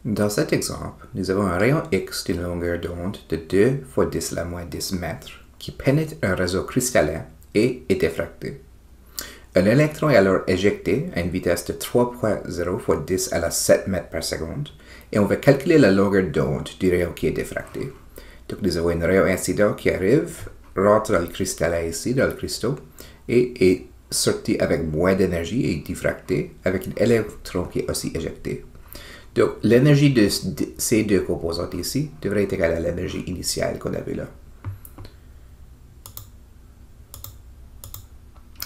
Dans cet exemple, nous avons un rayon X d'une longueur d'onde de 2 fois 10 à la moins 10 mètres qui pénètre un réseau cristallin et est diffracté. Un électron est alors éjecté à une vitesse de 3.0 fois 10 à la 7 mètres par seconde et on va calculer la longueur d'onde du rayon qui est diffracté. Donc nous avons un rayon incident qui arrive, rentre dans le cristallin ici, dans le cristaux, et est sorti avec moins d'énergie et diffracté avec un électron qui est aussi éjecté. Donc, l'énergie de ces deux composantes ici devrait être égale à l'énergie initiale qu'on a vue là.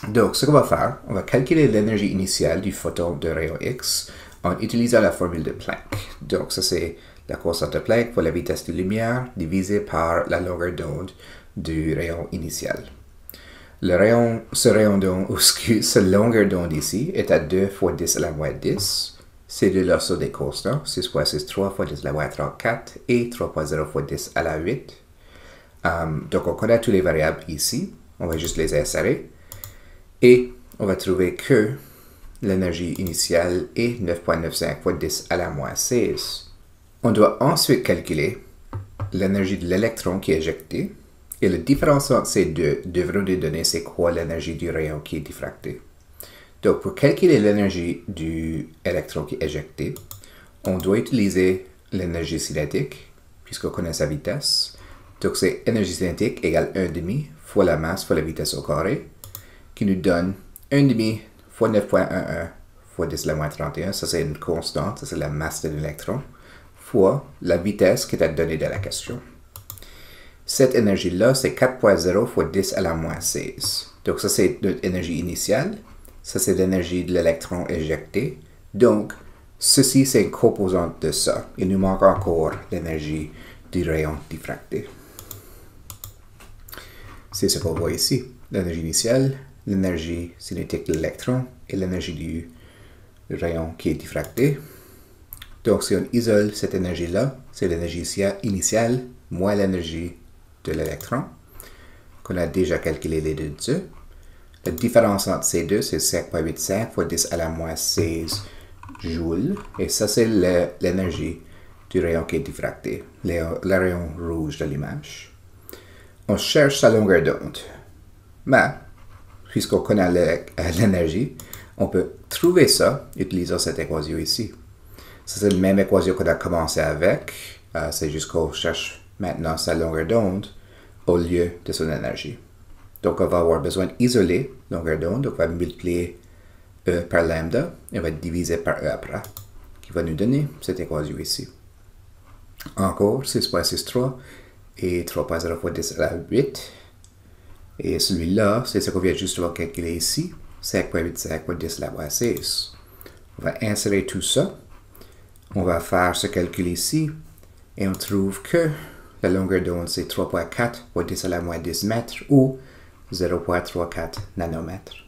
Donc, ce qu'on va faire, on va calculer l'énergie initiale du photon de rayon X en utilisant la formule de Planck. Donc, ça c'est la constante de Planck pour la vitesse de lumière divisée par la longueur d'onde du rayon initial. Cette longueur d'onde ici est à 2 fois 10 à la moins 10. Ces deux-là sont des constants, 6.63 fois 10 à la moins 34 et 3.0 fois 10 à la 8. Donc on connaît toutes les variables ici, on va juste les insérer. Et on va trouver que l'énergie initiale est 9.95 fois 10 à la moins 16. On doit ensuite calculer l'énergie de l'électron qui est éjecté. Et la différence entre ces deux devrait nous donner c'est quoi l'énergie du rayon qui est diffracté. Donc, pour calculer l'énergie du électron qui est éjecté, on doit utiliser l'énergie cinétique, puisqu'on connaît sa vitesse. Donc, c'est énergie cinétique égale 1,5 fois la masse fois la vitesse au carré, qui nous donne 1,5 fois 9.11 fois 10 à la moins 31. Ça, c'est une constante, ça, c'est la masse de l'électron, fois la vitesse qui est donnée dans la question. Cette énergie-là, c'est 4.0 fois 10 à la moins 16. Donc, ça, c'est notre énergie initiale. Ça, c'est l'énergie de l'électron éjecté. Donc, ceci, c'est une composante de ça. Il nous manque encore l'énergie du rayon diffracté. C'est ce qu'on voit ici. L'énergie initiale, l'énergie cinétique de l'électron et l'énergie du rayon qui est diffracté. Donc, si on isole cette énergie-là, c'est l'énergie initiale moins l'énergie de l'électron, qu'on a déjà calculé les deux dessus. La différence entre ces deux, c'est 5.85 fois 10 à la moins 16 joules. Et ça, c'est l'énergie du rayon qui est diffracté, le rayon rouge de l'image. On cherche sa longueur d'onde. Mais, puisqu'on connaît l'énergie, on peut trouver ça utilisant cette équation ici. Ça, c'est la même équation qu'on a commencé avec. C'est juste qu'on cherche maintenant sa longueur d'onde au lieu de son énergie. Donc, on va avoir besoin d'isoler la longueur d'onde. Donc, on va multiplier E par lambda et on va diviser par E après, qui va nous donner cette équation ici. Encore, 6.63 et 3.0 fois 10 à la 8. Et celui-là, c'est ce qu'on vient justement calculer ici, 5.85 fois 10 à la moins 16. On va insérer tout ça. On va faire ce calcul ici et on trouve que la longueur d'onde, c'est 3.4 fois 10 à la moins 10 mètres ou 0.34 nanomètres.